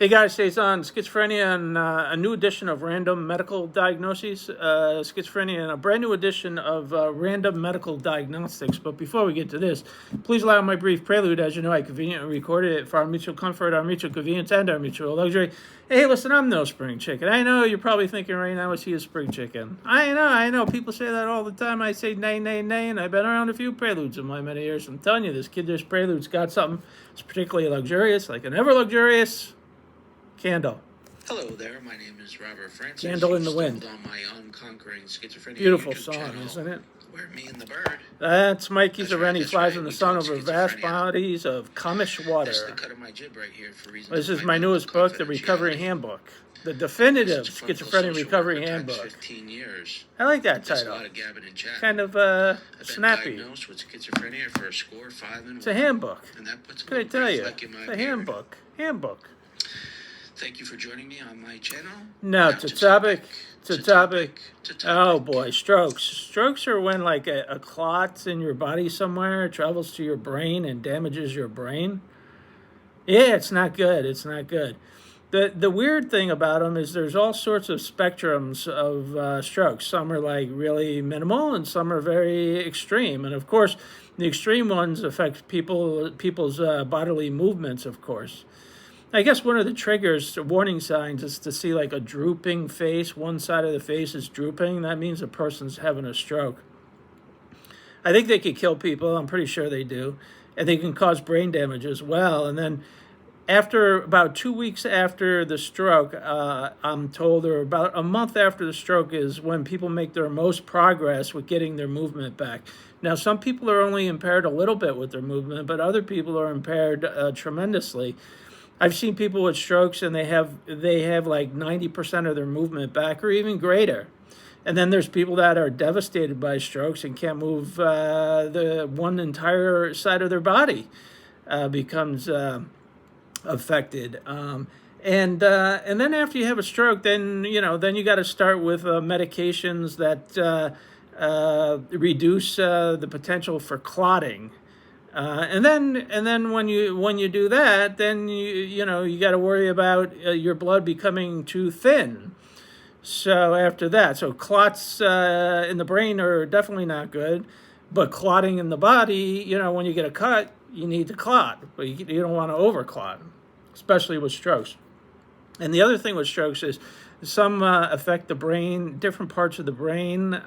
Hey guys, it's on Schizophrenia and a new edition of Random Medical Diagnoses. Schizophrenia and a brand new edition of Random Medical Diagnostics. But before we get to this, please allow my brief prelude. As you know, I conveniently recorded it for our mutual comfort, our mutual convenience, and our mutual luxury. Hey, listen, I'm no spring chicken. I know you're probably thinking right now, is he a spring chicken? I know. People say that all the time. I say nay, nay, nay, and I've been around a few preludes in my many years. I'm telling you, this kid, this prelude's got something. It's particularly luxurious, like an ever luxurious candle. Hello there, my name is Robert Francis. Candle in the Wind. On my Unconquering Schizophrenia Beautiful YouTube song, channel, isn't it? Where me and the bird. That's Mikey That's Zareni, right, flies right. in the We sun talk over vast schizophrenia. bodies of Comish water. That's the cut of my jib right here for reasons This is of my newest book, The Recovery confidentiality. Handbook. The definitive It's a frontal Schizophrenia social Recovery work for Handbook. 15 years. I like that There's a title. lot of gabbing and chatting. Kind of I've been snappy. diagnosed with schizophrenia for a score 5 and It's a handbook. And that puts What can I tell you? fleck in my It's a beard. handbook. Handbook. Thank you for joining me on my channel. Now to topic. To Oh boy, strokes. Strokes are when like a clot in your body somewhere travels to your brain and damages your brain. Yeah, it's not good. It's not good. The weird thing about them is there's all sorts of spectrums of strokes. Some are like really minimal and some are very extreme. And of course, the extreme ones affect people's bodily movements, of course. I guess one of the triggers, warning signs, is to see like a drooping face. One side of the face is drooping. That means a person's having a stroke. I think they could kill people. I'm pretty sure they do. And they can cause brain damage as well. And then after about 2 weeks after the stroke, I'm told, or about a month after the stroke is when people make their most progress with getting their movement back. Now, some people are only impaired a little bit with their movement, but other people are impaired tremendously. I've seen people with strokes and they have like 90% of their movement back or even greater. And then there's people that are devastated by strokes and can't move the one entire side of their body becomes affected. And then after you have a stroke, then you got to start with medications that reduce the potential for clotting. And then when you do that, then you got to worry about your blood becoming too thin. So after that, clots in the brain are definitely not good, but clotting in the body, when you get a cut, you need to clot, but you don't want to overclot, especially with strokes. And the other thing with strokes is some affect the brain, different parts of the brain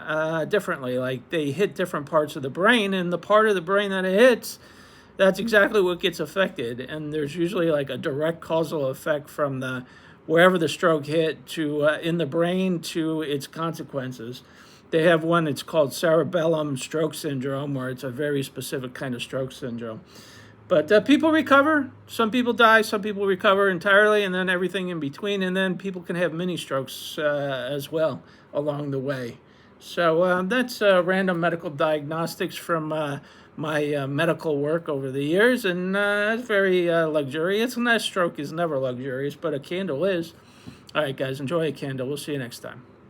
differently. Like they hit different parts of the brain, and the part of the brain that it hits, that's exactly what gets affected. And there's usually like a direct causal effect from wherever the stroke hit to in the brain to its consequences. They have one that's called cerebellum stroke syndrome, where it's a very specific kind of stroke syndrome. But people recover. Some people die. Some people recover entirely, and then everything in between. And then people can have mini strokes as well along the way. So that's Random Medical Diagnostics from my medical work over the years. And it's very luxurious. And that stroke is never luxurious, but a candle is. All right, guys, enjoy a candle. We'll see you next time.